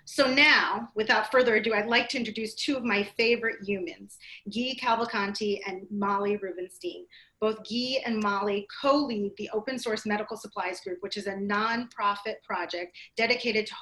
So now, without further ado, I'd like to introduce two of my favorite humans, Gui Cavalcanti and Molly Rubenstein. Both Gui and Molly co-lead the Open Source Medical Supplies Group, which is a nonprofit project dedicated to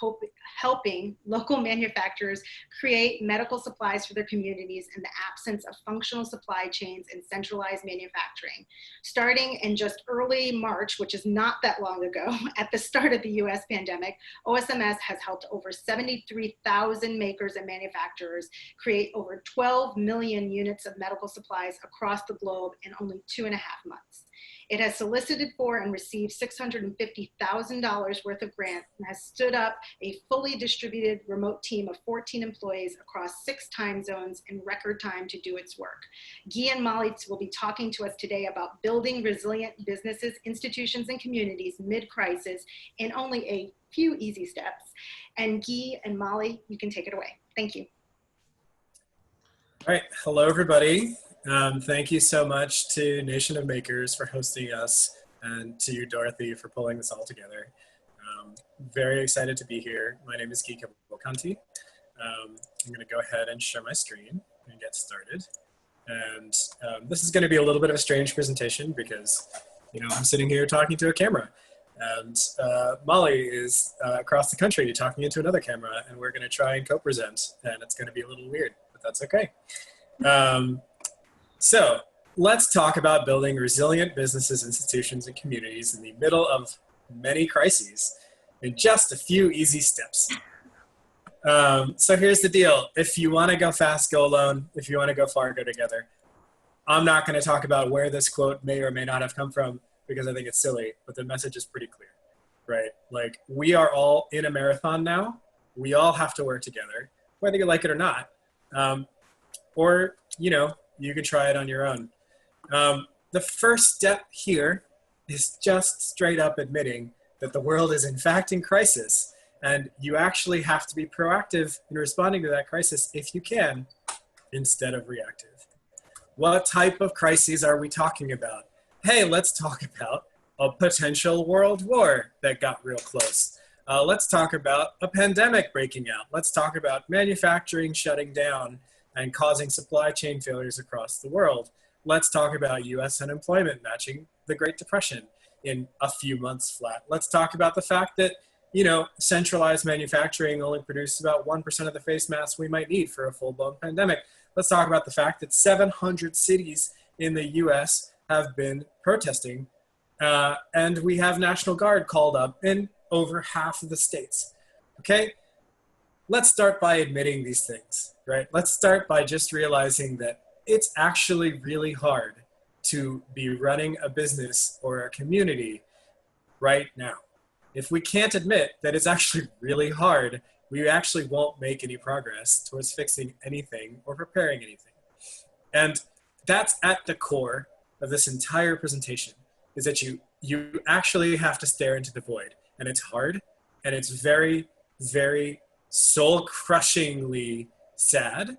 helping local manufacturers create medical supplies for their communities in the absence of functional supply chains and centralized manufacturing. Starting in just early March, which is not that long ago, at the start of the US pandemic, OSMS has helped over 73,000 makers and manufacturers create over 12 million units of medical supplies across the globe in only 2.5 months. It has solicited for and received $650,000 worth of grants and has stood up a fully distributed remote team of 14 employees across 6 time zones in record time to do its work. Gui and Molly will be talking to us today about building resilient businesses, institutions, and communities mid-crisis in only a few easy steps. And Gui and Molly, you can take it away. Thank you. All right, hello everybody. Thank you so much to Nation of Makers for hosting us and to you, Dorothy, for pulling this all together. Very excited to be here. My name is Gui Cavalcanti. I'm going to go ahead and share my screen and get started. And this is going to be a little bit of a strange presentation because, I'm sitting here talking to a camera. And Molly is across the country talking into another camera, and we're going to try and co-present, and it's going to be a little weird, but that's okay. So let's talk about building resilient businesses, institutions, and communities in the middle of many crises in just a few easy steps. So here's the deal. If you want to go fast, go alone. If you want to go far, go together. I'm not going to talk about where this quote may or may not have come from because I think it's silly, but the message is pretty clear, right? Like, we are all in a marathon now. We all have to work together, whether you like it or not. Or, you can try it on your own. The first step here is just straight up admitting that the world is in fact in crisis, and you actually have to be proactive in responding to that crisis if you can, instead of reactive. What type of crises are we talking about? Hey, let's talk about a potential world war that got real close. Let's talk about a pandemic breaking out. Let's talk about manufacturing shutting down and causing supply chain failures across the world. Let's talk about US unemployment matching the Great Depression in a few months flat. Let's talk about the fact that, centralized manufacturing only produces about 1% of the face masks we might need for a full-blown pandemic. Let's talk about the fact that 700 cities in the US have been protesting, and we have National Guard called up in over half of the states, okay? Let's start by admitting these things, right? Let's start by just realizing that it's actually really hard to be running a business or a community right now. If we can't admit that it's actually really hard, we actually won't make any progress towards fixing anything or preparing anything. And that's at the core of this entire presentation, is that you actually have to stare into the void. And it's hard, and it's very, very soul-crushingly sad,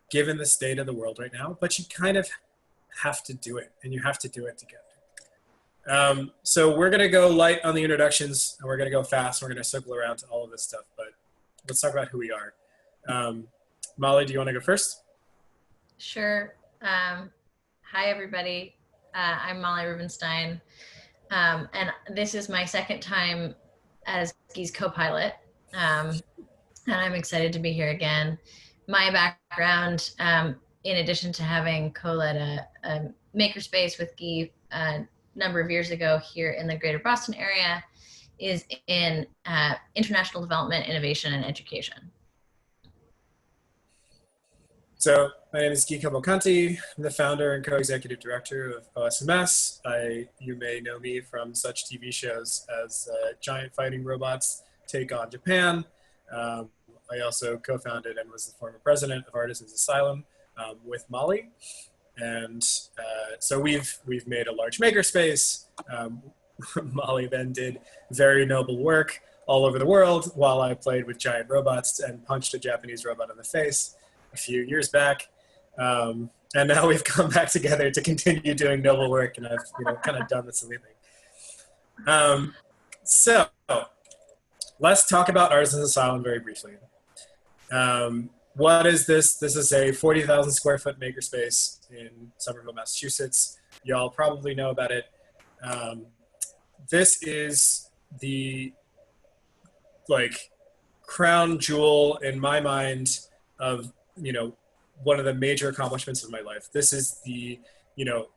given the state of the world right now, but you kind of have to do it, and you have to do it together. So we're gonna go light on the introductions, and we're gonna go fast, and we're gonna circle around to all of this stuff, but let's talk about who we are. Molly, do you wanna go first? Sure. Hi, everybody. I'm Molly Rubenstein, and this is my second time as Gui's co-pilot, and I'm excited to be here again. My background, in addition to having co-led a makerspace with Gui a number of years ago here in the greater Boston area, is in international development, innovation, and education. So my name is Gui Cavalcanti. I'm the founder and co-executive director of OSMS. You may know me from such TV shows as Giant Fighting Robots Take on Japan. I also co-founded and was the former president of Artisans Asylum with Molly. And so we've made a large makerspace. Molly then did very noble work all over the world while I played with giant robots and punched a Japanese robot in the face a few years back. And now we've come back together to continue doing noble work, and I've kind of done the silly thing. So let's talk about Artisans Asylum very briefly. What is this? This is a 40,000 square foot makerspace in Somerville, Massachusetts. Y'all probably know about it. This is the like crown jewel in my mind of, you know, one of the major accomplishments of my life. This is the, you know,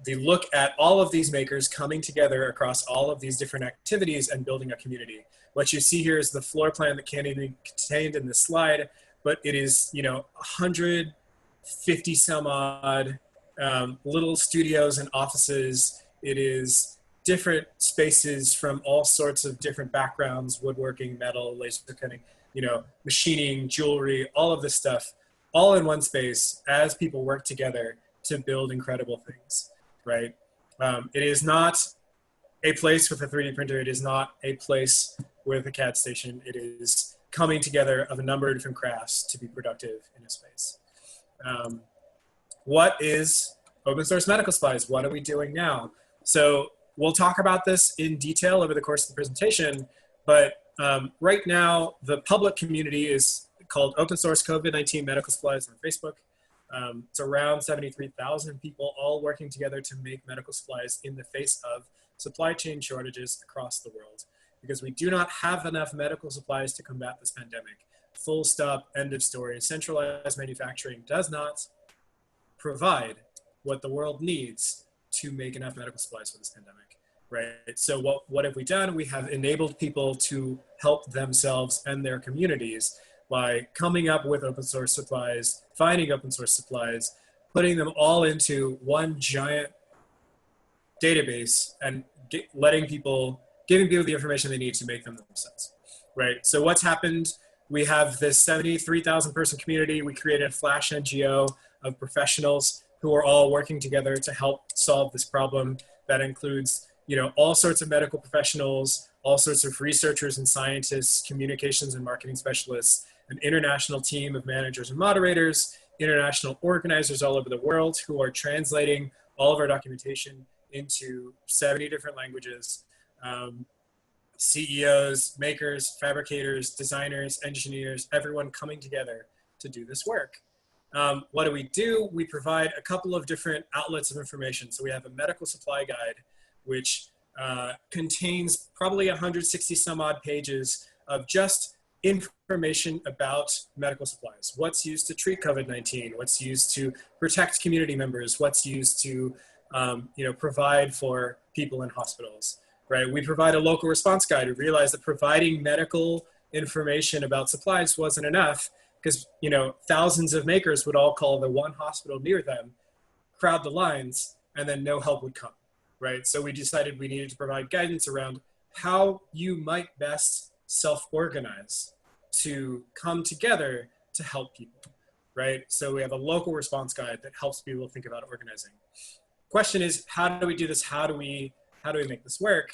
the look at all of these makers coming together across all of these different activities and building a community. What you see here is the floor plan that can't even be contained in this slide, but it is, you know, 150 some odd little studios and offices. It is different spaces from all sorts of different backgrounds, woodworking, metal, laser cutting, you know, machining, jewelry, all of this stuff, all in one space as people work together to build incredible things, right? It is not a place with a 3D printer. It is not a place with a CAD station. It is coming together of a number of different crafts to be productive in a space. What is open source medical supplies? What are we doing now? So we'll talk about this in detail over the course of the presentation, but right now the public community is called Open Source COVID-19 Medical Supplies on Facebook. It's around 73,000 people all working together to make medical supplies in the face of supply chain shortages across the world, because we do not have enough medical supplies to combat this pandemic. Full stop, end of story. Centralized manufacturing does not provide what the world needs to make enough medical supplies for this pandemic, right? So what have we done? We have enabled people to help themselves and their communities by coming up with open source supplies, finding open source supplies, putting them all into one giant database and giving people the information they need to make them themselves, right? So what's happened? We have this 73,000 person community. We created a Flash NGO of professionals who are all working together to help solve this problem. That includes, you know, all sorts of medical professionals, all sorts of researchers and scientists, communications and marketing specialists, an international team of managers and moderators, international organizers all over the world who are translating all of our documentation into 70 different languages. CEOs, makers, fabricators, designers, engineers, everyone coming together to do this work. What do? We provide a couple of different outlets of information. So we have a medical supply guide, which contains probably 160 some odd pages of just information about medical supplies. What's used to treat COVID-19, what's used to protect community members, what's used to you know, provide for people in hospitals, right? We provide a local response guide. We realized that providing medical information about supplies wasn't enough, because, you know, thousands of makers would all call the one hospital near them, crowd the lines, and then no help would come, right? So we decided we needed to provide guidance around how you might best self-organize to come together to help people, right? So we have a local response guide that helps people think about organizing. Question is, how do we do this? How do we make this work?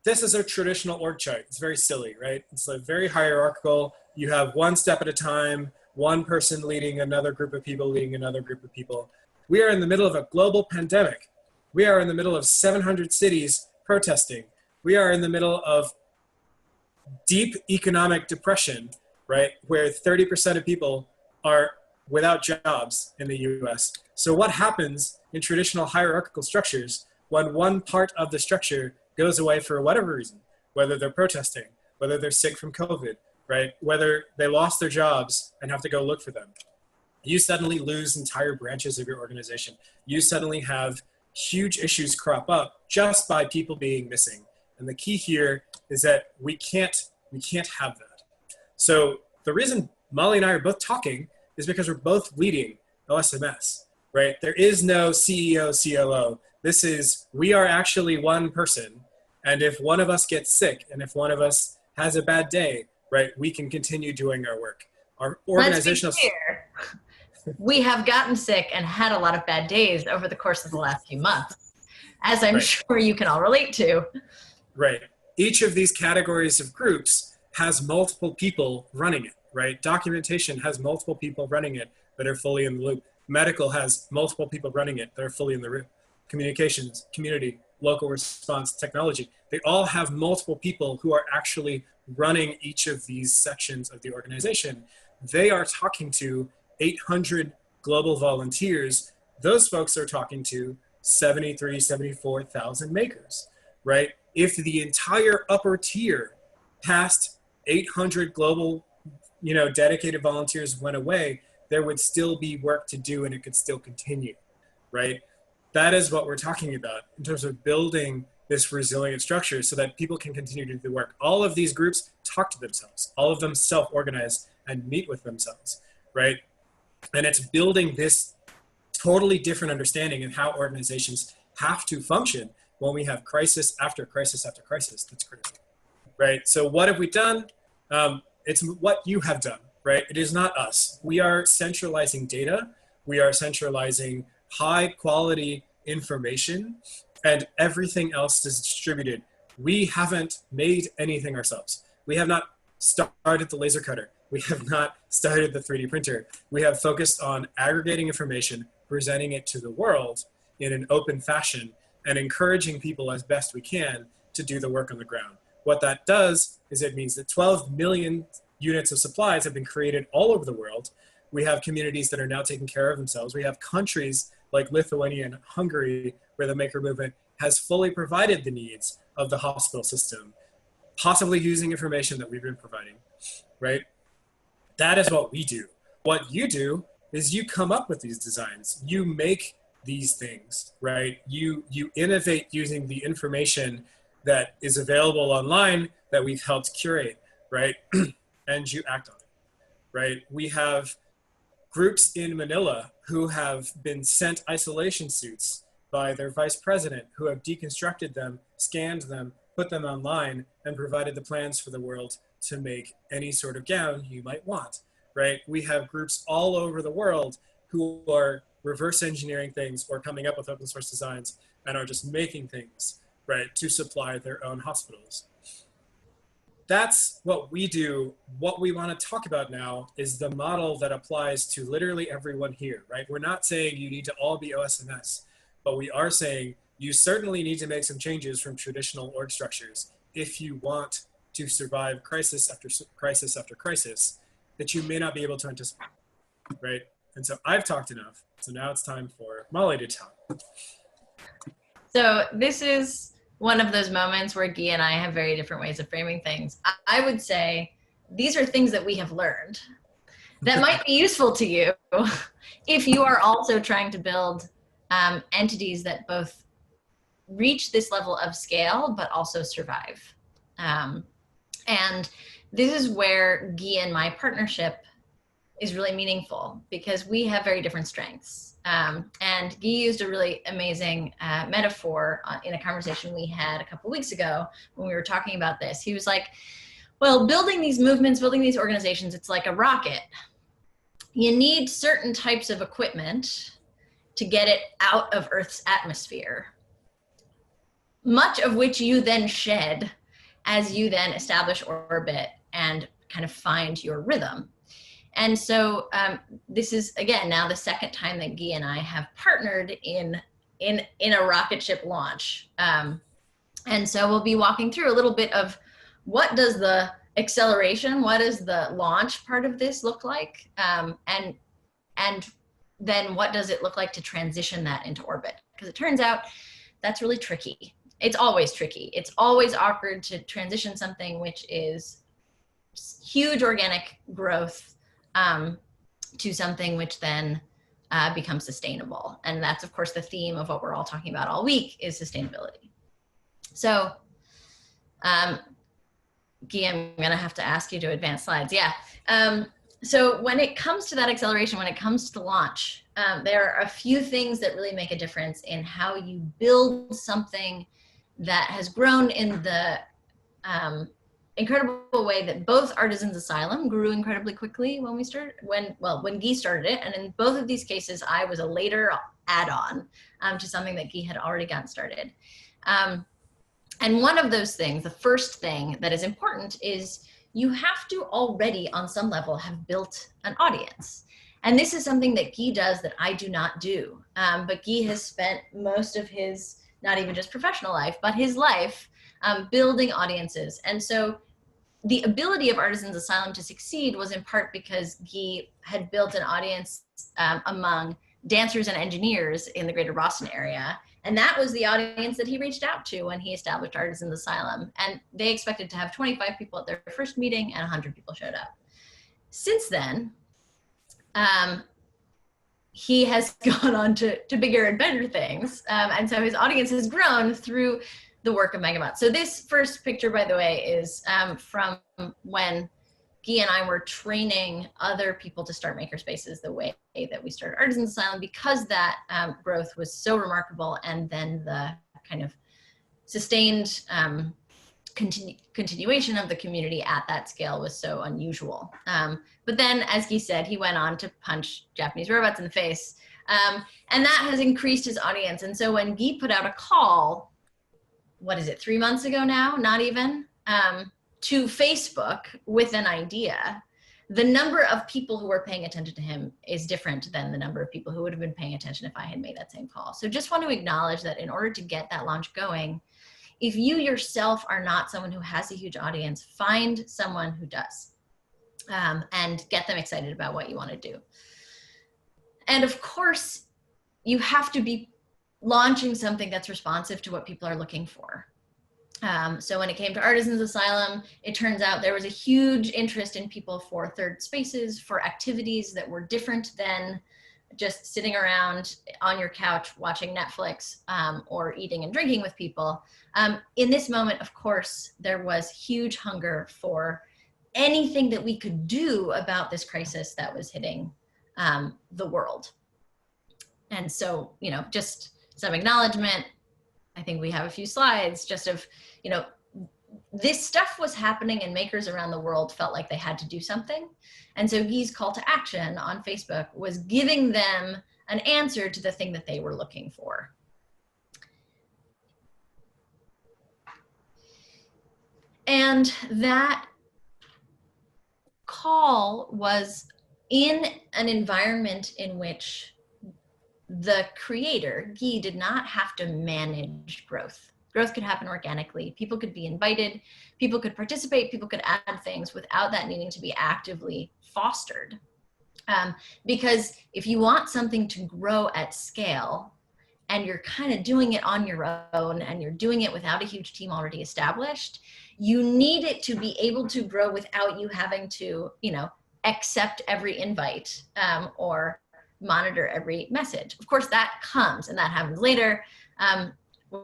This is a traditional org chart. It's very silly, right? It's like very hierarchical. You have one step at a time, one person leading another group of people, leading another group of people. We are in the middle of a global pandemic. We are in the middle of 700 cities protesting. We are in the middle of deep economic depression, right? Where 30% of people are without jobs in the US. So what happens in traditional hierarchical structures when one part of the structure goes away for whatever reason, whether they're protesting, whether they're sick from COVID, right? Whether they lost their jobs and have to go look for them. You suddenly lose entire branches of your organization. You suddenly have huge issues crop up just by people being missing. And the key here is that we can't have that. So the reason Molly and I are both talking is because we're both leading OSMS, right? There is no CEO, COO. This is, we are actually one person. And if one of us gets sick and if one of us has a bad day, right, we can continue doing our work. Our organizational... Let's be clear. We have gotten sick and had a lot of bad days over the course of the last few months, as I'm sure you can all relate to. Right. Each of these categories of groups has multiple people running it, right? Documentation has multiple people running it that are fully in the loop. Medical has multiple people running it that are fully in the loop. Communications, community, local response, technology, they all have multiple people who are actually running each of these sections of the organization, they are talking to 800 global volunteers. Those folks are talking to 73, 74,000 makers, right? If the entire upper tier past 800 global, dedicated volunteers went away, there would still be work to do and it could still continue, right? That is what we're talking about in terms of building this resilient structure so that people can continue to do the work. All of these groups talk to themselves. All of them self-organize and meet with themselves, right? And it's building this totally different understanding of how organizations have to function when we have crisis after crisis after crisis. That's critical, right? So what have we done? It's what you have done, right? It is not us. We are centralizing data. We are centralizing high quality information, and everything else is distributed. We haven't made anything ourselves. We have not started the laser cutter. We have not started the 3D printer. We have focused on aggregating information, presenting it to the world in an open fashion, and encouraging people as best we can to do the work on the ground. What that does is it means that 12 million units of supplies have been created all over the world. We have communities that are now taking care of themselves. We have countries like Lithuania and Hungary where the maker movement has fully provided the needs of the hospital system, possibly using information that we've been providing, right? That is what we do. What you do is you come up with these designs. You make these things, right? You innovate using the information that is available online that we've helped curate, right? And you act on it, right? We have groups in Manila who have been sent isolation suits by their vice president, who have deconstructed them, scanned them, put them online, and provided the plans for the world to make any sort of gown you might want, right? We have groups all over the world who are reverse engineering things or coming up with open source designs and are just making things, right, to supply their own hospitals. That's what we do. What we want to talk about now is the model that applies to literally everyone here, right? We're not saying you need to all be OSMS, but we are saying you certainly need to make some changes from traditional org structures if you want to survive crisis after crisis after crisis that you may not be able to anticipate, right? And so I've talked enough. So now it's time for Molly to talk. So this is one of those moments where Gui and I have very different ways of framing things. I would say these are things that we have learned that might be useful to you if you are also trying to build entities that both reach this level of scale, but also survive. And this is where Gui and my partnership is really meaningful because we have very different strengths. And Gui used a really amazing metaphor in a conversation we had a couple weeks ago when we were talking about this. He was like, well, building these movements, building these organizations, it's like a rocket. You need certain types of equipment to get it out of Earth's atmosphere, much of which you then shed as you then establish orbit and kind of find your rhythm. And so this is, again, now the second time that Gui and I have partnered in a rocket ship launch. And so we'll be walking through a little bit of what does the acceleration, what does the launch part of this look like? And then what does it look like to transition that into orbit? Because it turns out that's really tricky. It's always tricky. It's always awkward to transition something which is huge organic growth to something which then becomes sustainable. And that's, of course, the theme of what we're all talking about all week is sustainability. So, Gui, I'm going to have to ask you to advance slides. Yeah. So when it comes to that acceleration, when it comes to the launch, there are a few things that really make a difference in how you build something that has grown in the incredible way that both Artisans Asylum grew incredibly quickly when we started, when Gui started it. And in both of these cases, I was a later add-on to something that Gui had already gotten started. And one of those things, the first thing that is important is you have to already on some level have built an audience. And this is something that Gui does that I do not do. But Gui has spent most of his, not even just professional life, but his life building audiences. And so the ability of Artisans Asylum to succeed was in part because Guy had built an audience among dancers and engineers in the greater Boston area. And that was the audience that he reached out to when he established Artisans Asylum. And they expected to have 25 people at their first meeting, and 100 people showed up. Since then, he has gone on to bigger and better things. And so his audience has grown through the work of Megabot. So this first picture, by the way, is from when Guy and I were training other people to start makerspaces the way that we started Artisans Asylum, because that growth was so remarkable, and then the kind of sustained continuation of the community at that scale was so unusual. But then, as Guy said, he went on to punch Japanese robots in the face, and that has increased his audience. And so when Guy put out a call, what is it, 3 months ago now, not even, to Facebook with an idea, the number of people who were paying attention to him is different than the number of people who would have been paying attention if I had made that same call. So just want to acknowledge that in order to get that launch going, if you yourself are not someone who has a huge audience, find someone who does, and get them excited about what you want to do. And of course, you have to be launching something that's responsive to what people are looking for. So when it came to Artisans Asylum, it turns out there was a huge interest in people for third spaces, for activities that were different than just sitting around on your couch watching Netflix, or eating and drinking with people. In this moment, of course, there was huge hunger for anything that we could do about this crisis that was hitting the world. And so, you know, just some acknowledgement. I think we have a few slides just of, you know, this stuff was happening and makers around the world felt like they had to do something. And so Guy's call to action on Facebook was giving them an answer to the thing that they were looking for. And that call was in an environment in which the creator, Guy, did not have to manage growth. Growth could happen organically. People could be invited, people could participate, people could add things without that needing to be actively fostered. Because if you want something to grow at scale, and you're kind of doing it on your own, and you're doing it without a huge team already established, you need it to be able to grow without you having to, you know, accept every invite, or monitor every message. Of course, that comes, and that happens later,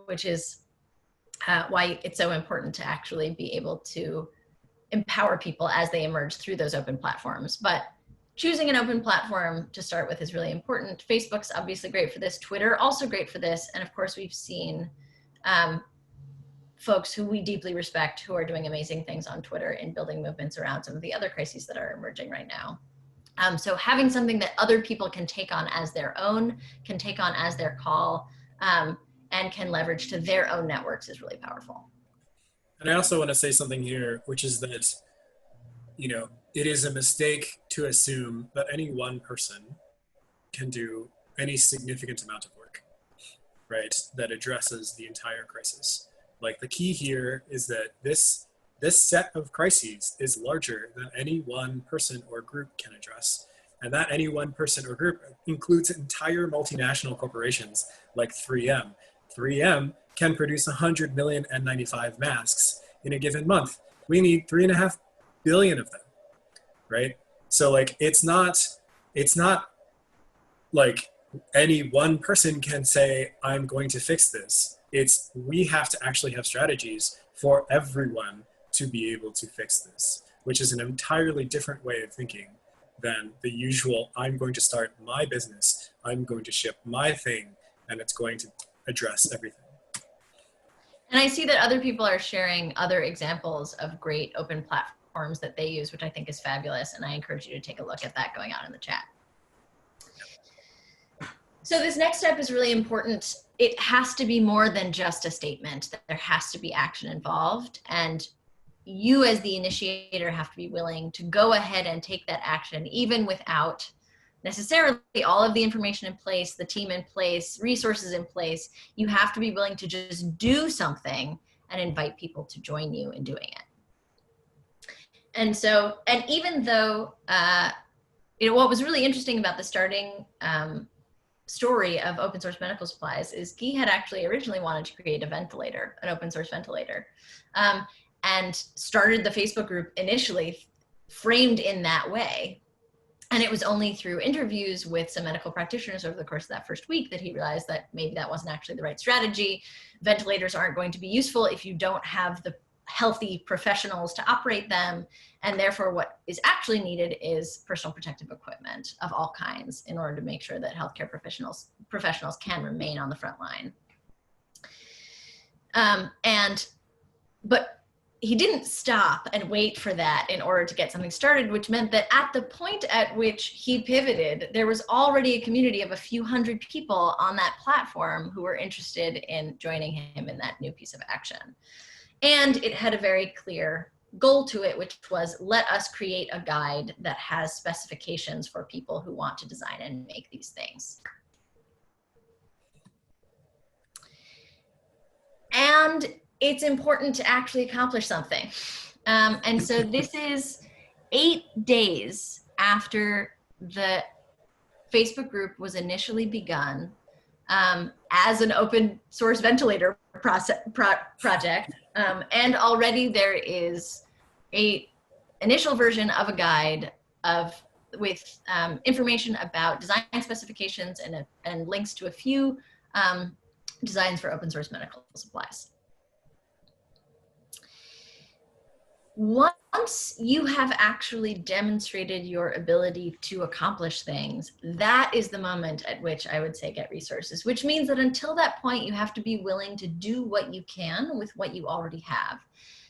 which is why it's so important to actually be able to empower people as they emerge through those open platforms. But choosing an open platform to start with is really important. Facebook's obviously great for this. Twitter, also great for this. And of course, we've seen folks who we deeply respect who are doing amazing things on Twitter in building movements around some of the other crises that are emerging right now. So having something that other people can take on as their own, can take on as their call, and can leverage to their own networks is really powerful. And I also want to say something here, which is that, you know, it is a mistake to assume that any one person can do any significant amount of work, right, that addresses the entire crisis. Like, the key here is that this set of crises is larger than any one person or group can address. And that any one person or group includes entire multinational corporations like 3M. 3M can produce 100 million N95 masks in a given month. We need 3.5 billion of them, right? So like, it's not like any one person can say, I'm going to fix this. It's, we have to actually have strategies for everyone to be able to fix this, which is an entirely different way of thinking than the usual, I'm going to start my business, I'm going to ship my thing, and it's going to address everything. And I see that other people are sharing other examples of great open platforms that they use, which I think is fabulous. And I encourage you to take a look at that going on in the chat. So this next step is really important. It has to be more than just a statement. There has to be action involved. And you as the initiator have to be willing to go ahead and take that action, even without necessarily all of the information in place, the team in place, resources in place. You have to be willing to just do something and invite people to join you in doing it. And so, and even though, what was really interesting about the starting story of open source medical supplies is Guy had actually originally wanted to create a ventilator, an open source ventilator, and started the Facebook group initially framed in that way. And it was only through interviews with some medical practitioners over the course of that first week that he realized that maybe that wasn't actually the right strategy. Ventilators aren't going to be useful if you don't have the healthy professionals to operate them. And therefore what is actually needed is personal protective equipment of all kinds in order to make sure that healthcare professionals can remain on the front line. But he didn't stop and wait for that in order to get something started, which meant that at the point at which he pivoted, there was already a community of a few hundred people on that platform who were interested in joining him in that new piece of action. And it had a very clear goal to it, which was let us create a guide that has specifications for people who want to design and make these things. And it's important to actually accomplish something. And so this is 8 days after the Facebook group was initially begun as an open source ventilator project. And already there is an initial version of a guide with information about design specifications and links to a few designs for open source medical supplies. Once you have actually demonstrated your ability to accomplish things, that is the moment at which I would say get resources, which means that until that point, you have to be willing to do what you can with what you already have.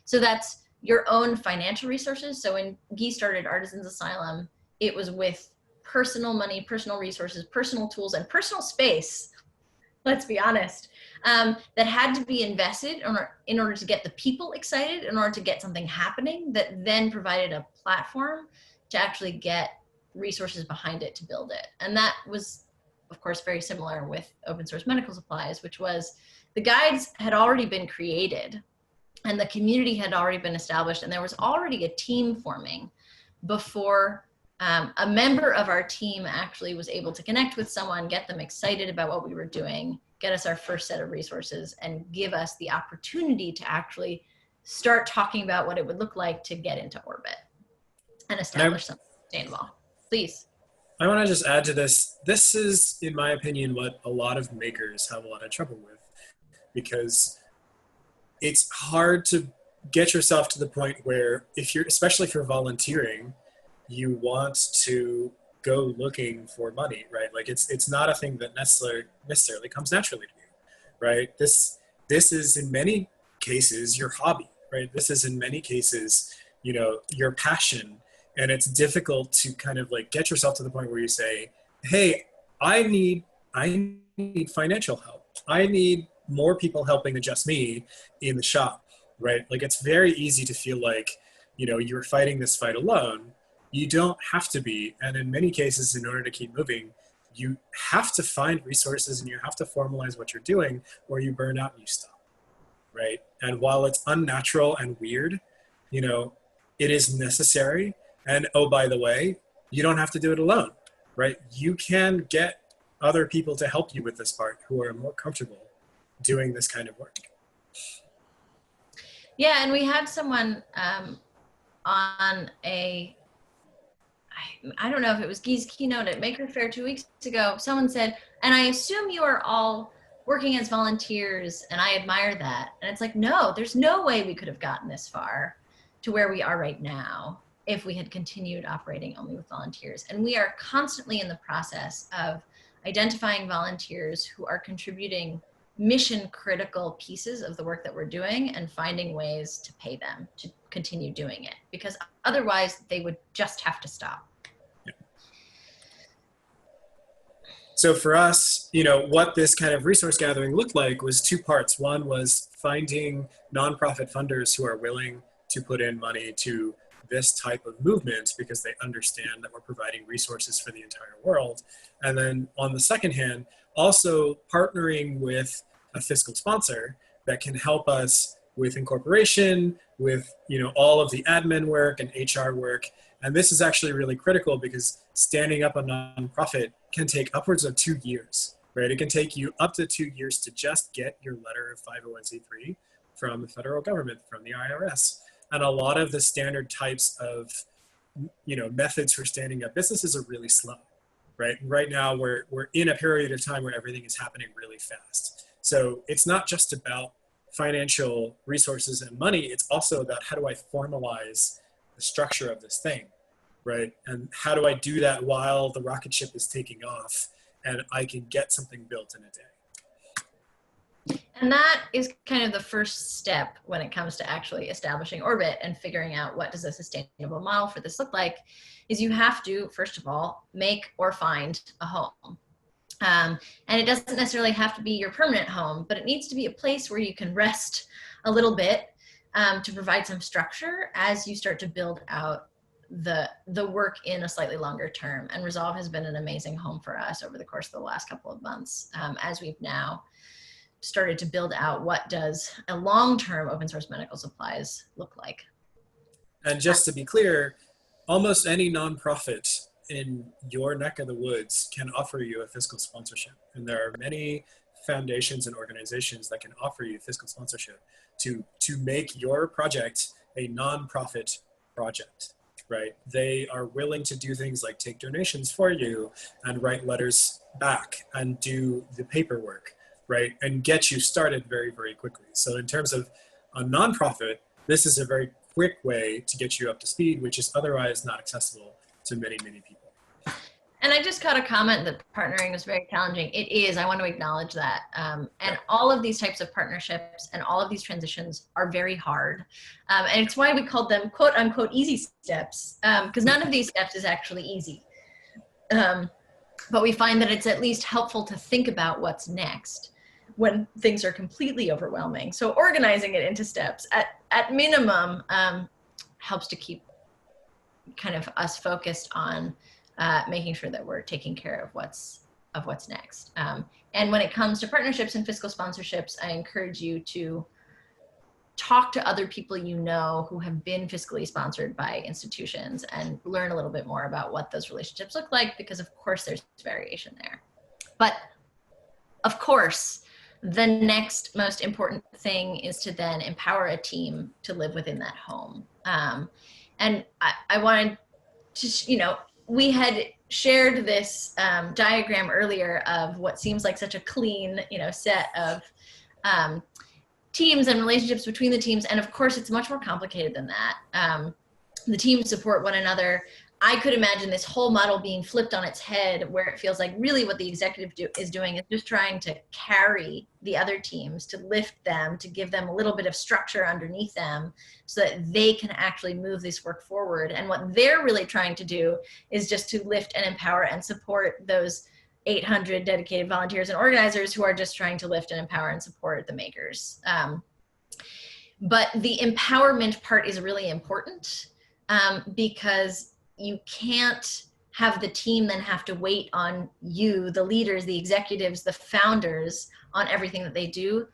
So that's your own financial resources. So when Guy started Artisans Asylum, it was with personal money, personal resources, personal tools, and personal space, let's be honest, that had to be invested in order to get the people excited, in order to get something happening that then provided a platform to actually get resources behind it to build it. And that was, of course, very similar with open source medical supplies, which was the guides had already been created and the community had already been established, and there was already a team forming before a member of our team actually was able to connect with someone, get them excited about what we were doing, get us our first set of resources, and give us the opportunity to actually start talking about what it would look like to get into orbit and establish something sustainable. Please. I want to just add to this. This is, in my opinion, what a lot of makers have a lot of trouble with, because it's hard to get yourself to the point where, especially if you're volunteering, you want to go looking for money, right? Like it's not a thing that necessarily comes naturally to you, right? This is in many cases your hobby, right? This is in many cases, your passion, and it's difficult to kind of like get yourself to the point where you say, hey, I need financial help. I need more people helping than just me in the shop, right? Like it's very easy to feel like, you're fighting this fight alone. You don't have to be. And in many cases, in order to keep moving, you have to find resources and you have to formalize what you're doing, or you burn out and you stop, right? And while it's unnatural and weird, it is necessary. And oh, by the way, you don't have to do it alone, right? You can get other people to help you with this part who are more comfortable doing this kind of work. Yeah, and we had someone on I don't know if it was Guy's keynote at Maker Faire 2 weeks ago, someone said, and I assume you are all working as volunteers, and I admire that. And it's like, no, there's no way we could have gotten this far to where we are right now if we had continued operating only with volunteers. And we are constantly in the process of identifying volunteers who are contributing mission critical pieces of the work that we're doing and finding ways to pay them to continue doing it, because otherwise they would just have to stop. Yeah. So for us, what this kind of resource gathering looked like was two parts. One was finding nonprofit funders who are willing to put in money to this type of movement because they understand that we're providing resources for the entire world. And then on the second hand, also partnering with a fiscal sponsor that can help us with incorporation, with, you know, all of the admin work and HR work. And this is actually really critical because standing up a nonprofit can take upwards of 2 years, right? It can take you up to 2 years to just get your letter of 501c3 from the federal government, from the IRS. And a lot of the standard types of, you know, methods for standing up businesses are really slow, right? Right now, we're in a period of time where everything is happening really fast. So it's not just about financial resources and money, it's also about how do I formalize the structure of this thing, right? And how do I do that while the rocket ship is taking off and I can get something built in a day? And that is kind of the first step when it comes to actually establishing orbit and figuring out what does a sustainable model for this look like, is you have to, first of all, make or find a home. And it doesn't necessarily have to be your permanent home, but it needs to be a place where you can rest a little bit to provide some structure as you start to build out the work in a slightly longer term. And Resolve has been an amazing home for us over the course of the last couple of months, as we've now started to build out what does a long-term open source medical supplies look like. And just to be clear, almost any nonprofit in your neck of the woods can offer you a fiscal sponsorship. And there are many foundations and organizations that can offer you fiscal sponsorship to make your project a nonprofit project, right? They are willing to do things like take donations for you and write letters back and do the paperwork, right? And get you started very, very quickly. So in terms of a nonprofit, this is a very quick way to get you up to speed, which is otherwise not accessible to many, many people. And I just got a comment that partnering is very challenging. It is, I want to acknowledge that. And all of these types of partnerships and all of these transitions are very hard. And it's why we called them quote unquote easy steps, because none of these steps is actually easy. But we find that it's at least helpful to think about what's next when things are completely overwhelming. So organizing it into steps at minimum helps to keep kind of us focused on making sure that we're taking care of what's next. And when it comes to partnerships and fiscal sponsorships, I encourage you to talk to other people you know who have been fiscally sponsored by institutions and learn a little bit more about what those relationships look like, because of course there's variation there. But of course, the next most important thing is to then empower a team to live within that home. And I wanted to, you know, we had shared this diagram earlier of what seems like such a clean, you know, set of teams and relationships between the teams. And of course, it's much more complicated than that. The teams support one another. I could imagine this whole model being flipped on its head, where it feels like really what the executive is doing is just trying to carry the other teams, to lift them, to give them a little bit of structure underneath them so that they can actually move this work forward. And what they're really trying to do is just to lift and empower and support those 800 dedicated volunteers and organizers who are just trying to lift and empower and support the makers. But the empowerment part is really important because you can't have the team then have to wait on you, the leaders, the executives, the founders, on everything that they do.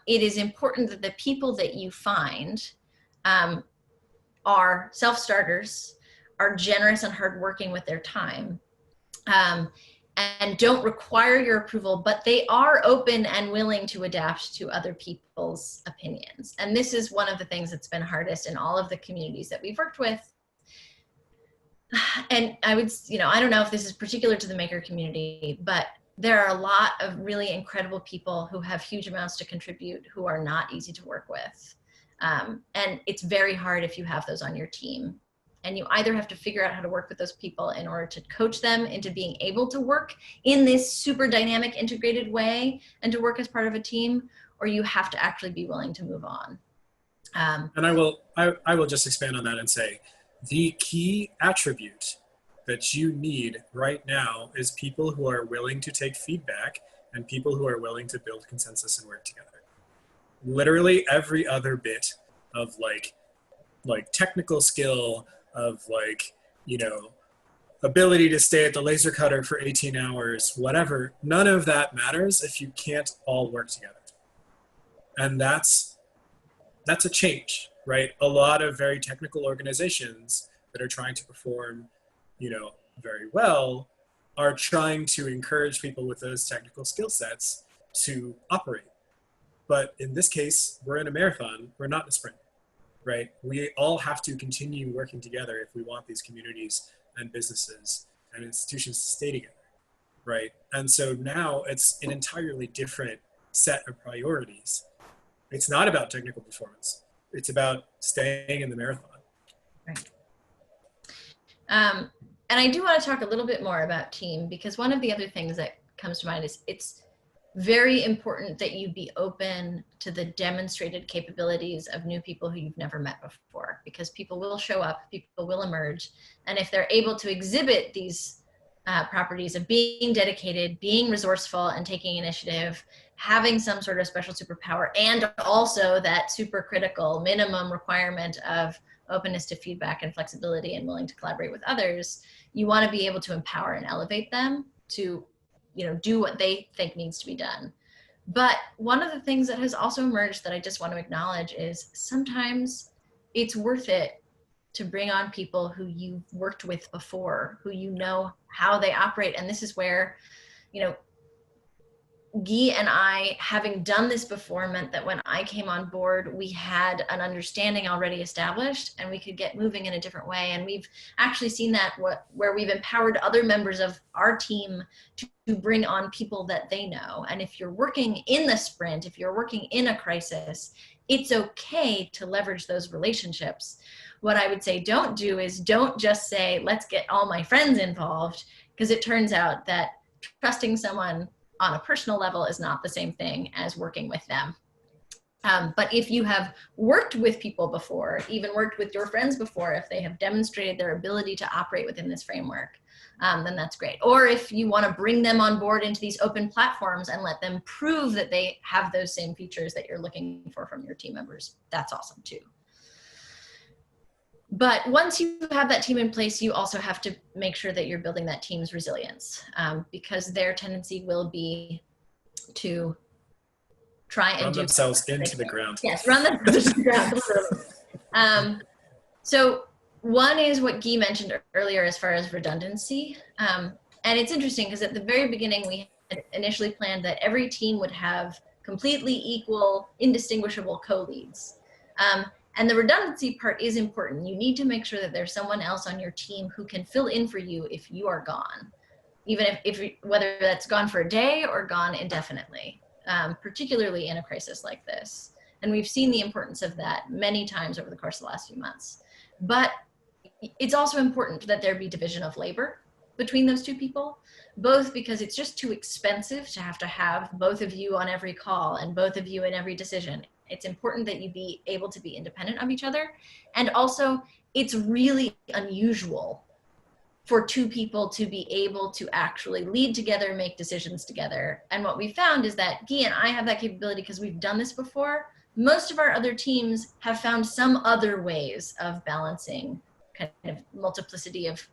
It is important that the people that you find are self-starters, are generous and hardworking with their time, and don't require your approval, but they are open and willing to adapt to other people's opinions. And this is one of the things that's been hardest in all of the communities that we've worked with. And I would, you know, I don't know if this is particular to the maker community, but there are a lot of really incredible people who have huge amounts to contribute who are not easy to work with. And it's very hard if you have those on your team. And you either have to figure out how to work with those people in order to coach them into being able to work in this super dynamic, integrated way and to work as part of a team, or you have to actually be willing to move on. And I will just expand on that and say, the key attribute that you need right now is people who are willing to take feedback and people who are willing to build consensus and work together. Literally every other bit of like technical skill, of like, you know, ability to stay at the laser cutter for 18 hours, whatever, none of that matters if you can't all work together. And that's a change. right? A lot of very technical organizations that are trying to perform, very well are trying to encourage people with those technical skill sets to operate. But in this case, we're in a marathon, we're not in a sprint, right? We all have to continue working together if we want these communities and businesses and institutions to stay together, right? And so now it's an entirely different set of priorities. It's not about technical performance. It's about staying in the marathon. Right. And I do want to talk a little bit more about team, because one of the other things that comes to mind is it's very important that you be open to the demonstrated capabilities of new people who you've never met before, because people will show up, people will emerge. And if they're able to exhibit these properties of being dedicated, being resourceful, and taking initiative, having some sort of special superpower, and also that super critical minimum requirement of openness to feedback and flexibility and willing to collaborate with others, you want to be able to empower and elevate them to, do what they think needs to be done. But one of the things that has also emerged that I just want to acknowledge is sometimes it's worth it to bring on people who you've worked with before, who you know how they operate. And this is where, Gui and I, having done this before, meant that when I came on board, we had an understanding already established and we could get moving in a different way. And we've actually seen that where we've empowered other members of our team to bring on people that they know. And if you're working in the sprint, if you're working in a crisis, it's okay to leverage those relationships. What I would say don't do is don't just say, let's get all my friends involved, because it turns out that trusting someone on a personal level is not the same thing as working with them. But if you have worked with people before, even worked with your friends before, if they have demonstrated their ability to operate within this framework, then that's great. Or if you want to bring them on board into these open platforms and let them prove that they have those same features that you're looking for from your team members, that's awesome too. But once you have that team in place, you also have to make sure that you're building that team's resilience, because their tendency will be to try and run themselves into the ground. Yes, run themselves into the ground, literally. So one is what Gui mentioned earlier as far as redundancy. And it's interesting because at the very beginning, we had initially planned that every team would have completely equal, indistinguishable co-leads. And the redundancy part is important. You need to make sure that there's someone else on your team who can fill in for you if you are gone, even if whether that's gone for a day or gone indefinitely, particularly in a crisis like this. And we've seen the importance of that many times over the course of the last few months. But it's also important that there be division of labor between those two people, both because it's just too expensive to have both of you on every call and both of you in every decision. It's important that you be able to be independent of each other. And also, it's really unusual for two people to be able to actually lead together, make decisions together. And what we found is that Gui and I have that capability because we've done this before. Most of our other teams have found some other ways of balancing kind of multiplicity of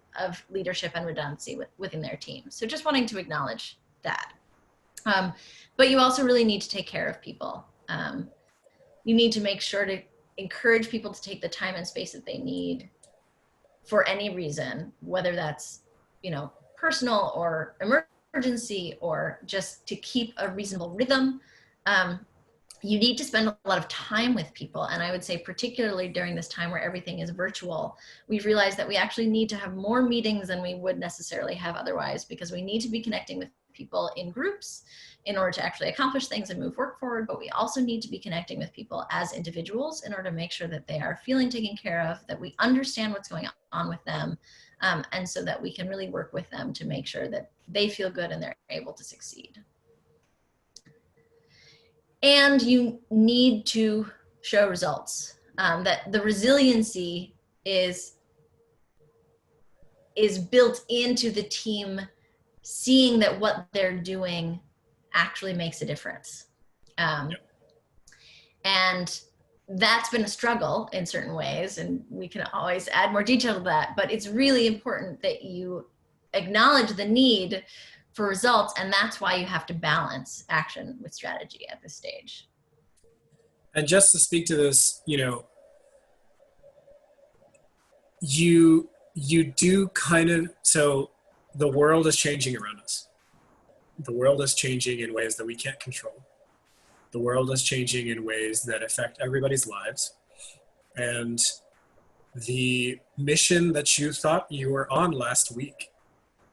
leadership and redundancy within their teams. So just wanting to acknowledge that. But you also really need to take care of people. You need to make sure to encourage people to take the time and space that they need for any reason, whether that's, personal or emergency or just to keep a reasonable rhythm. You need to spend a lot of time with people. And I would say particularly during this time where everything is virtual, we've realized that we actually need to have more meetings than we would necessarily have otherwise, because we need to be connecting with people in groups in order to actually accomplish things and move work forward. But we also need to be connecting with people as individuals in order to make sure that they are feeling taken care of, that we understand what's going on with them, and so that we can really work with them to make sure that they feel good and they're able to succeed. And you need to show results, that the resiliency is built into the team, seeing that what they're doing actually makes a difference. And that's been a struggle in certain ways, and we can always add more detail to that, but it's really important that you acknowledge the need for results, and that's why you have to balance action with strategy at this stage. And just to speak to this, you do kind of, so the world is changing around us. The world is changing in ways that we can't control. The world is changing in ways that affect everybody's lives. And the mission that you thought you were on last week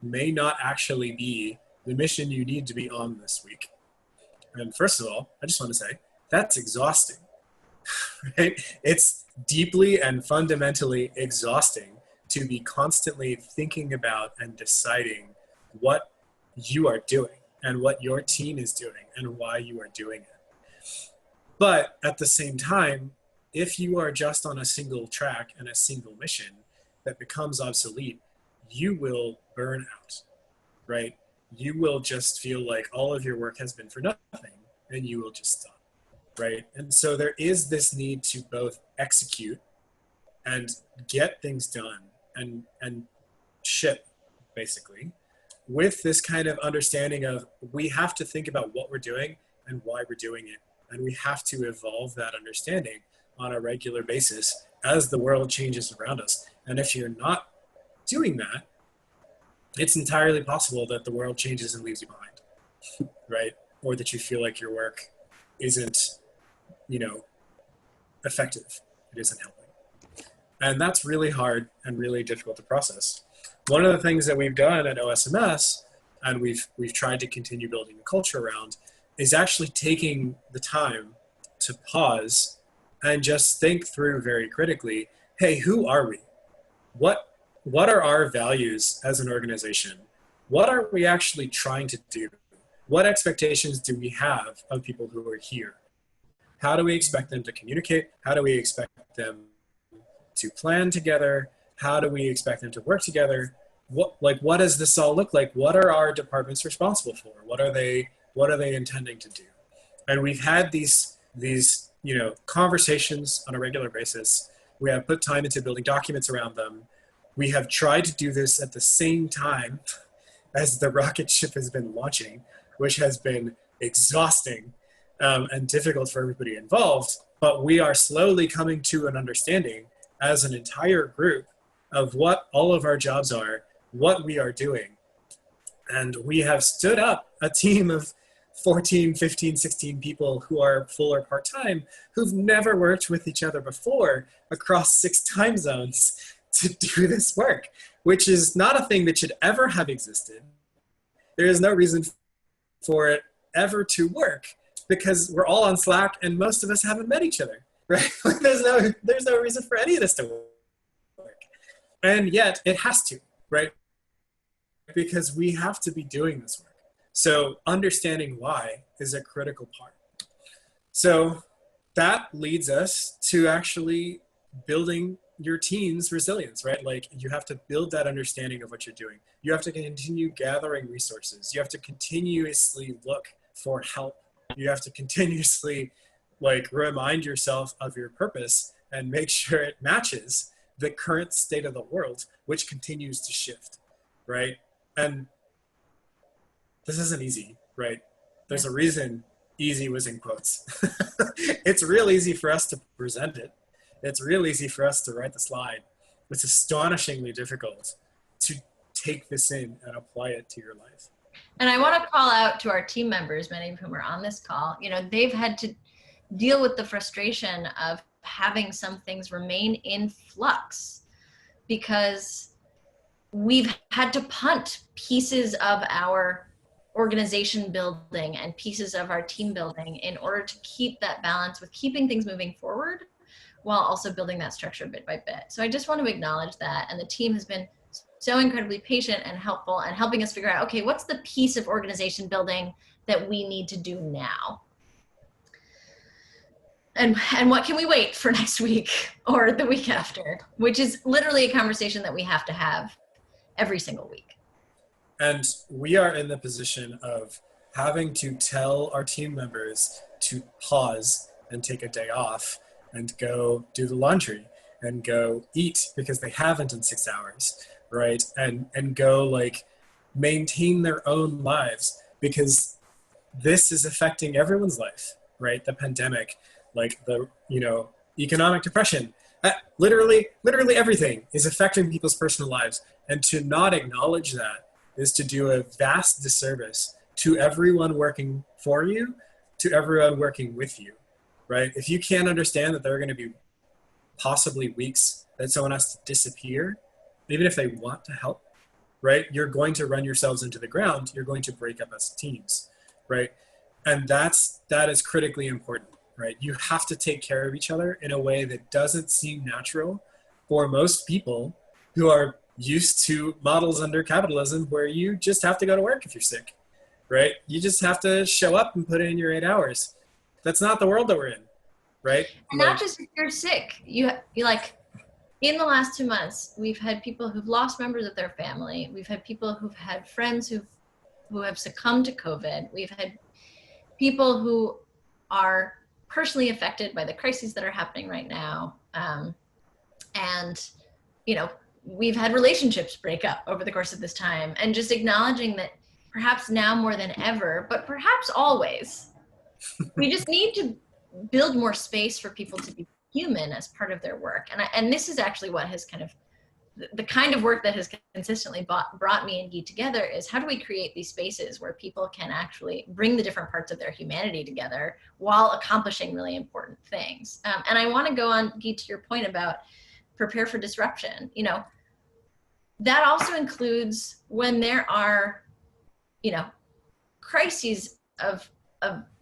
may not actually be the mission you need to be on this week. And first of all, I just want to say, that's exhausting, right? It's deeply and fundamentally exhausting to be constantly thinking about and deciding what you are doing and what your team is doing and why you are doing it. But at the same time, if you are just on a single track and a single mission that becomes obsolete, you will burn out, right? You will just feel like all of your work has been for nothing and you will just stop, right? And so there is this need to both execute and get things done and ship, basically, with this kind of understanding of we have to think about what we're doing and why we're doing it. And we have to evolve that understanding on a regular basis as the world changes around us. And if you're not doing that, it's entirely possible that the world changes and leaves you behind, right? Or that you feel like your work isn't, effective. It isn't helping. And that's really hard and really difficult to process. One of the things that we've done at OSMS, and we've tried to continue building a culture around, is actually taking the time to pause and just think through very critically, hey, who are we? What are our values as an organization? What are we actually trying to do? What expectations do we have of people who are here? How do we expect them to communicate? How do we expect them to plan together? How do we expect them to work together? What does this all look like? What are our departments responsible for? What are they intending to do? And we've had these conversations on a regular basis. We have put time into building documents around them. We have tried to do this at the same time as the rocket ship has been launching, which has been exhausting and difficult for everybody involved. But we are slowly coming to an understanding as an entire group of what all of our jobs are, what we are doing. And we have stood up a team of 14, 15, 16 people who are full or part-time, who've never worked with each other before across 6 time zones to do this work, which is not a thing that should ever have existed. There is no reason for it ever to work because we're all on Slack and most of us haven't met each other, right? There's no reason for any of this to work. And yet it has to, right? Because we have to be doing this work. So understanding why is a critical part. So that leads us to actually building your team's resilience, right? Like you have to build that understanding of what you're doing. You have to continue gathering resources. You have to continuously look for help. You have to continuously remind yourself of your purpose and make sure it matches the current state of the world, which continues to shift, right? And this isn't easy, right? There's a reason easy was in quotes. It's real easy for us to present it. It's real easy for us to write the slide. It's astonishingly difficult to take this in and apply it to your life. And I want to call out to our team members, many of whom are on this call, they've had to deal with the frustration of having some things remain in flux because we've had to punt pieces of our organization building and pieces of our team building in order to keep that balance with keeping things moving forward while also building that structure bit by bit. So I just want to acknowledge that. And the team has been so incredibly patient and helpful and helping us figure out, okay, what's the piece of organization building that we need to do now? And what can we wait for next week or the week after, which is literally a conversation that we have to have every single week. And we are in the position of having to tell our team members to pause and take a day off and go do the laundry and go eat because they haven't in 6 hours, right? And go maintain their own lives because this is affecting everyone's life, right? The pandemic, the economic depression Literally everything is affecting people's personal lives. And to not acknowledge that is to do a vast disservice to everyone working for you, to everyone working with you, right? If you can't understand that there are going to be possibly weeks that someone has to disappear, even if they want to help, right? You're going to run yourselves into the ground. You're going to break up as teams, right? And that is critically important, right? You have to take care of each other in a way that doesn't seem natural for most people who are used to models under capitalism where you just have to go to work if you're sick, right? You just have to show up and put in your 8 hours. That's not the world that we're in, right? And not just if you're sick. You like, in the last 2 months, we've had people who've lost members of their family. We've had people who've had friends who have succumbed to COVID. We've had people who are personally affected by the crises that are happening right now. And, you know, we've had relationships break up over the course of this time, and just acknowledging that perhaps now more than ever, but perhaps always, we just need to build more space for people to be human as part of their work. And this is actually what has kind of, the kind of work that has consistently brought me and Gui together is, how do we create these spaces where people can actually bring the different parts of their humanity together while accomplishing really important things. And I want to go on, Gui, to your point about prepare for disruption. You know, that also includes when there are, you know, crises of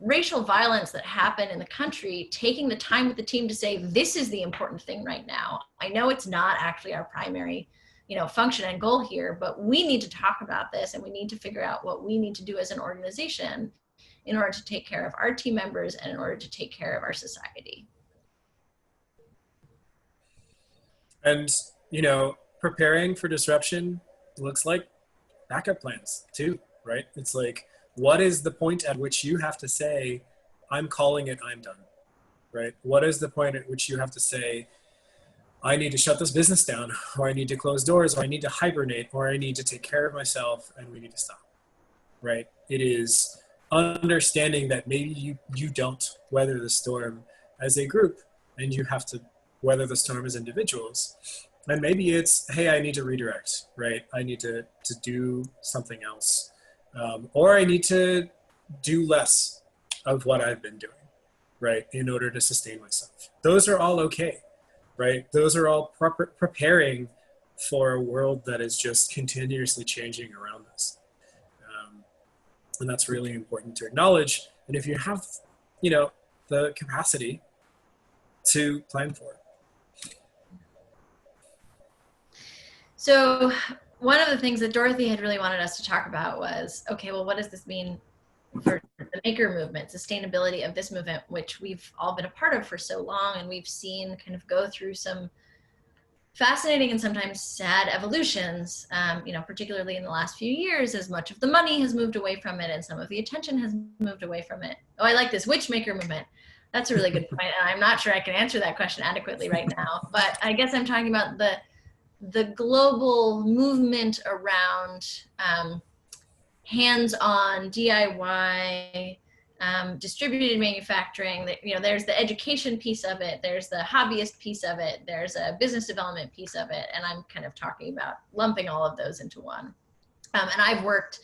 racial violence that happen in the country, taking the time with the team to say, this is the important thing right now. I know it's not actually our primary, you know, function and goal here, but we need to talk about this, and we need to figure out what we need to do as an organization in order to take care of our team members and in order to take care of our society. And, you know, preparing for disruption looks like backup plans too, right? It's like, what is the point at which you have to say, I'm calling it, I'm done, right? What is the point at which you have to say, I need to shut this business down, or I need to close doors, or I need to hibernate, or I need to take care of myself, and we need to stop, right? It is understanding that maybe you don't weather the storm as a group, and you have to weather the storm as individuals. And maybe it's, hey, I need to redirect, right? I need to do something else. Or I need to do less of what I've been doing, right, in order to sustain myself. Those are all okay, right? Those are all preparing for a world that is just continuously changing around us. And that's really important to acknowledge. And if you have, you know, the capacity to plan for it. So one of the things that Dorothy had really wanted us to talk about was, okay, well, what does this mean for the maker movement, sustainability of this movement, which we've all been a part of for so long, and we've seen kind of go through some fascinating and sometimes sad evolutions, you know, particularly in the last few years, as much of the money has moved away from it and some of the attention has moved away from it. Oh, I like this. Which maker movement? That's a really good point. And I'm not sure I can answer that question adequately right now, but I guess I'm talking about the global movement around hands-on DIY, distributed manufacturing. That, you know, there's the education piece of it, there's the hobbyist piece of it, there's a business development piece of it, and I'm kind of talking about lumping all of those into one. And I've worked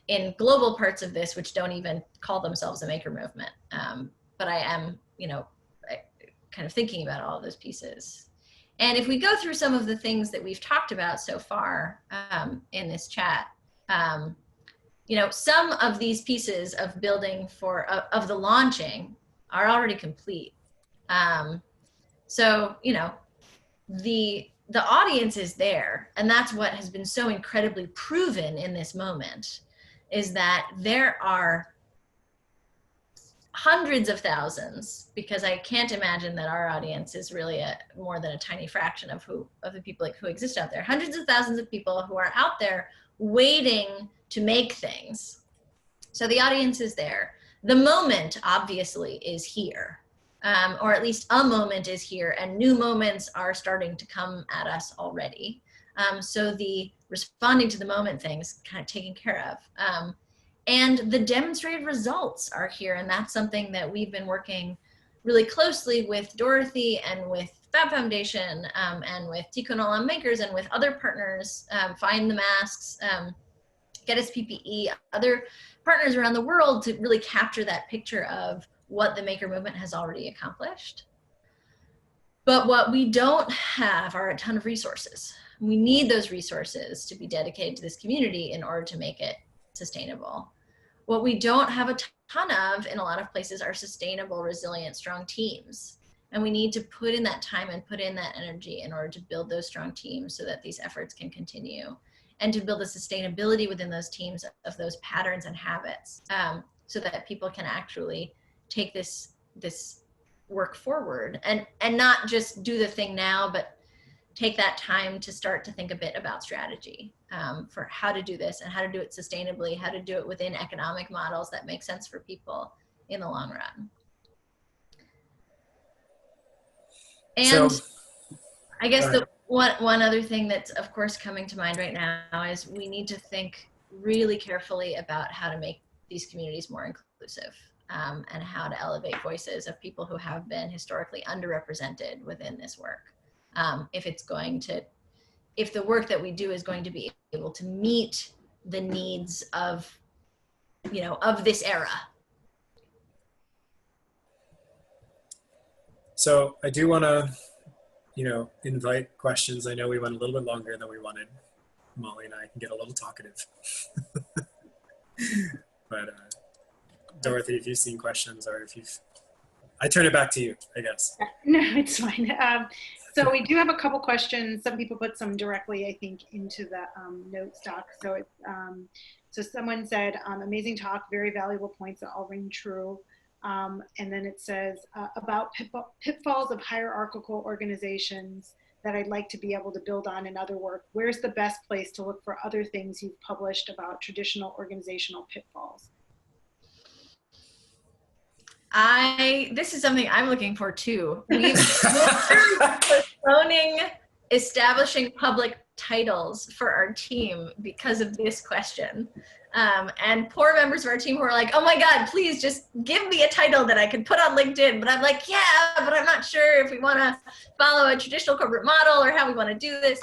in global parts of this which don't even call themselves a maker movement, but I am, you know, kind of thinking about all of those pieces. And if we go through some of the things that we've talked about so far in this chat, you know, some of these pieces of building of the launching are already complete. So, you know, the audience is there, and that's what has been so incredibly proven in this moment, is that there are hundreds of thousands, because I can't imagine that our audience is really more than a tiny fraction of the people who exist out there. Hundreds of thousands of people who are out there waiting to make things. So the audience is there. The moment obviously is here, or at least a moment is here, and new moments are starting to come at us already. So the responding to the moment things kind of taken care of. And the demonstrated results are here, and that's something that we've been working really closely with Dorothy and with Fab Foundation and with Tikkun Makers and with other partners, find the masks, get us PPE, other partners around the world to really capture that picture of what the maker movement has already accomplished. But what we don't have are a ton of resources. We need those resources to be dedicated to this community in order to make it sustainable. What we don't have a ton of in a lot of places are sustainable, resilient, strong teams. And we need to put in that time and put in that energy in order to build those strong teams so that these efforts can continue, and to build the sustainability within those teams of those patterns and habits, so that people can actually take this work forward and not just do the thing now, but take that time to start to think a bit about strategy for how to do this and how to do it sustainably, how to do it within economic models that make sense for people in the long run. And so, I guess the one other thing that's of course coming to mind right now is we need to think really carefully about how to make these communities more inclusive, and how to elevate voices of people who have been historically underrepresented within this work. If the work that we do is going to be able to meet the needs of this era. So I do want to, invite questions. I know we went a little bit longer than we wanted. Molly and I can get a little talkative. But Dorothy, if you've seen questions, or I turn it back to you, I guess. No, it's fine. So we do have a couple questions. Some people put some directly, I think, into the notes doc. So so someone said, amazing talk, very valuable points that all ring true. And then it says about pitfalls of hierarchical organizations that I'd like to be able to build on in other work. Where's the best place to look for other things you've published about traditional organizational pitfalls? This is something I'm looking for too. We've postponing establishing public titles for our team because of this question. And poor members of our team who are like, oh my God, please just give me a title that I can put on LinkedIn. But I'm like, yeah, but I'm not sure if we want to follow a traditional corporate model or how we want to do this.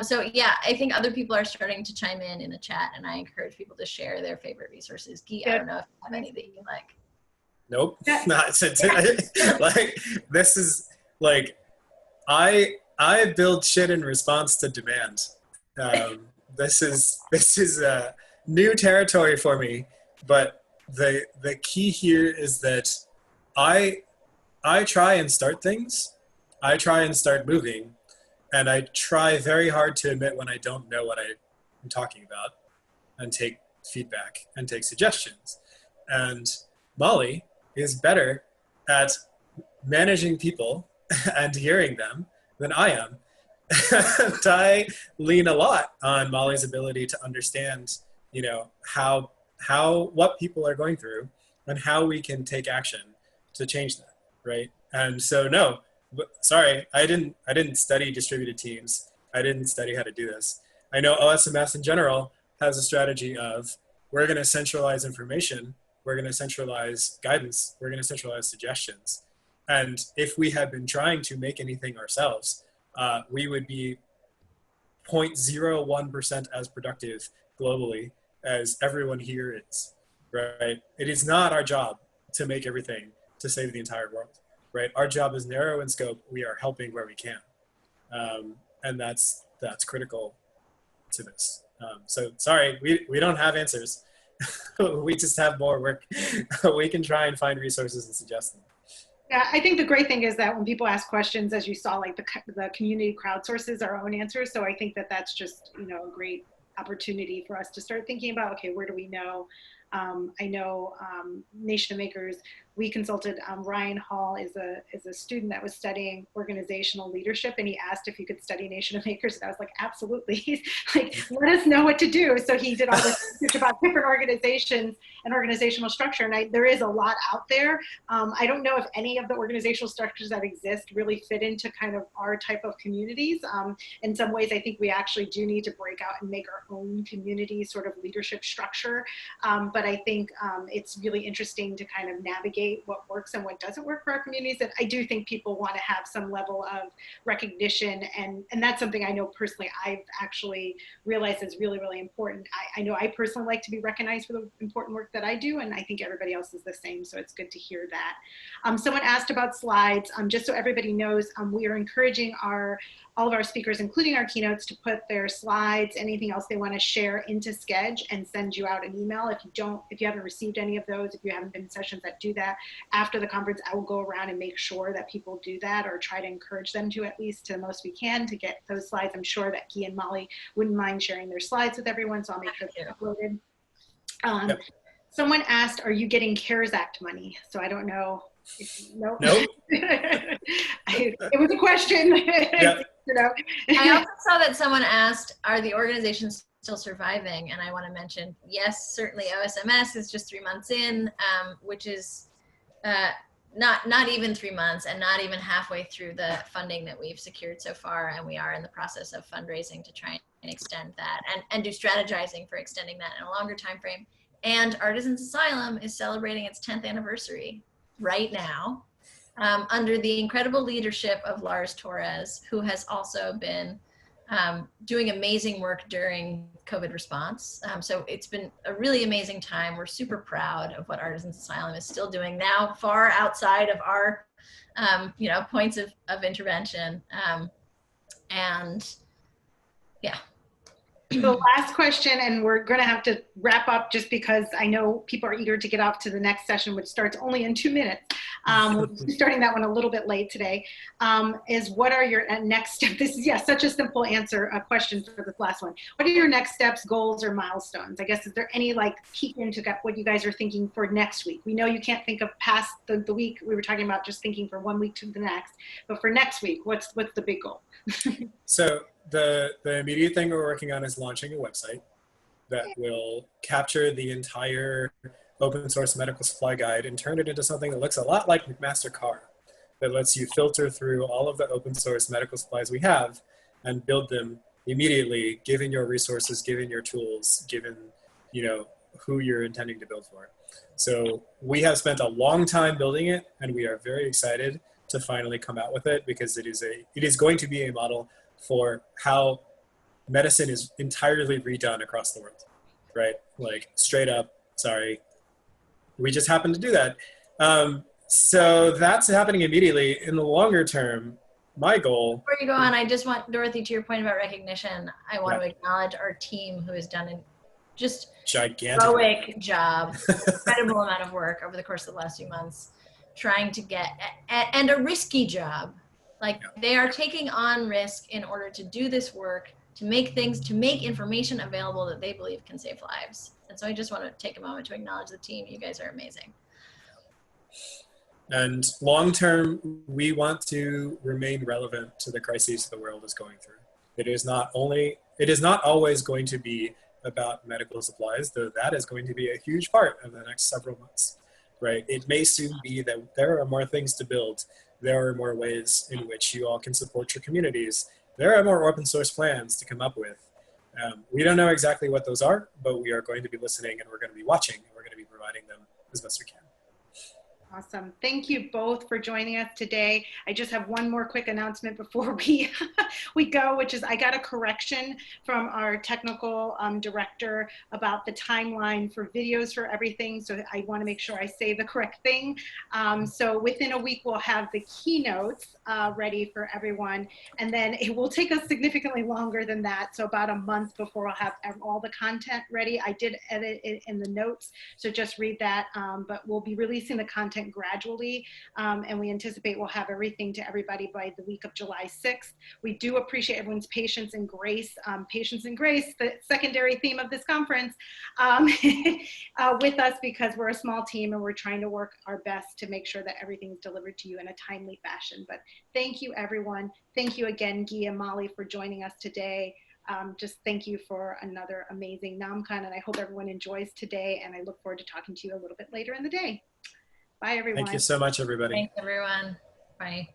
So yeah, I think other people are starting to chime in the chat, and I encourage people to share their favorite resources. Guy, I don't know if you have any that you like. Nope. Like, this is like, I build shit in response to demand. This is new territory for me, but the key here is that I try and start things. I try and start moving, and I try very hard to admit when I don't know what I'm talking about, and take feedback and take suggestions. And Molly is better at managing people and hearing them than I am. And I lean a lot on Molly's ability to understand, what people are going through and how we can take action to change that, right? And so no, sorry, I didn't study distributed teams. I didn't study how to do this. I know OSMS in general has a strategy of, we're going to centralize information, we're going to centralize guidance, we're going to centralize suggestions. And if we had been trying to make anything ourselves, we would be 0.01% as productive globally as everyone here is, right? It is not our job to make everything to save the entire world, right? Our job is narrow in scope. We are helping where we can. And that's critical to this. So sorry, we don't have answers. We just have more work. We can try and find resources and suggest them. Yeah, I think the great thing is that when people ask questions, as you saw, like the community crowdsources our own answers. So I think that that's just, a great opportunity for us to start thinking about, okay, where do we know? I know Nation of Makers, we consulted, Ryan Hall is a student that was studying organizational leadership, and he asked if he could study Nation of Makers, and I was like, absolutely. He's like, let us know what to do. So he did all this research about different organizations and organizational structure, and there is a lot out there. I don't know if any of the organizational structures that exist really fit into kind of our type of communities. In some ways, I think we actually do need to break out and make our own community sort of leadership structure. But but I think it's really interesting to kind of navigate what works and what doesn't work for our communities. And I do think people want to have some level of recognition, and that's something I know personally I've actually realized is really, really important. I know I personally like to be recognized for the important work that I do, and I think everybody else is the same, so it's good to hear that. Someone asked about slides. Just so everybody knows, we are encouraging all of our speakers, including our keynotes, to put their slides, anything else they want to share into Sketch and send you out an email. If you haven't received any of those, if you haven't been in sessions that do that, after the conference, I will go around and make sure that people do that, or try to encourage them to, at least to the most we can, to get those slides. I'm sure that Gui and Molly wouldn't mind sharing their slides with everyone, so I'll make sure they're uploaded. Yep. Someone asked, are you getting CARES Act money? So I don't know. Nope. It was a question. Yep. You know. I also saw that someone asked, are the organizations still surviving? And I want to mention, yes, certainly OSMS is just 3 months in, which is not even 3 months, and not even halfway through the funding that we've secured so far. And we are in the process of fundraising to try and extend that, and do strategizing for extending that in a longer time frame. And Artisans Asylum is celebrating its 10th anniversary right now, under the incredible leadership of Lars Torres, who has also been doing amazing work during COVID response. So it's been a really amazing time. We're super proud of what Artisans Asylum is still doing now, far outside of our points of intervention. And yeah. So last question, and we're going to have to wrap up just because I know people are eager to get off to the next session, which starts only in 2 minutes. We're starting that one a little bit late today. Is what are your next steps? This is such a simple question for this last one. What are your next steps, goals, or milestones? I guess, is there any peek into what you guys are thinking for next week? We know you can't think of past the week. We were talking about just thinking for 1 week to the next, but for next week, what's the big goal? So the immediate thing we're working on is launching a website that will capture the entire open source medical supply guide and turn it into something that looks a lot like McMaster Carr, that lets you filter through all of the open source medical supplies we have and build them immediately, given your resources, given your tools, given who you're intending to build for. So we have spent a long time building it, and we are very excited to finally come out with it, because it is going to be a model for how medicine is entirely redone across the world, right? Straight up, sorry, we just happen to do that. So that's happening immediately. In the longer term, my goal— Before you go on, I just want, Dorothy, to your point about recognition, I want to acknowledge our team, who has done a just gigantic heroic job, incredible amount of work over the course of the last few months, trying to get, and a risky job. They are taking on risk in order to do this work, to make information available that they believe can save lives. And so I just want to take a moment to acknowledge the team. You guys are amazing. And long term, we want to remain relevant to the crises the world is going through. It is not always going to be about medical supplies, though that is going to be a huge part of the next several months, right? It may soon be that there are more things to build. There are more ways in which you all can support your communities. There are more open source plans to come up with. We don't know exactly what those are, but we are going to be listening, and we're going to be watching, and we're going to be providing them as best we can. Awesome. Thank you both for joining us today. I just have one more quick announcement before we go, which is I got a correction from our technical director about the timeline for videos for everything. So I want to make sure I say the correct thing. So within a week, we'll have the keynotes ready for everyone. And then it will take us significantly longer than that. So about a month before I'll have all the content ready. I did edit it in the notes, so just read that. But we'll be releasing the content gradually, and we anticipate we'll have everything to everybody by the week of July 6th. We do appreciate everyone's patience and grace, the secondary theme of this conference, with us, because we're a small team and we're trying to work our best to make sure that everything's delivered to you in a timely fashion. But thank you, everyone. Thank you again, Gui and Molly, for joining us today. Just thank you for another amazing NamCon, and I hope everyone enjoys today, and I look forward to talking to you a little bit later in the day. Bye, everyone. Thank you so much, everybody. Thanks, everyone. Bye.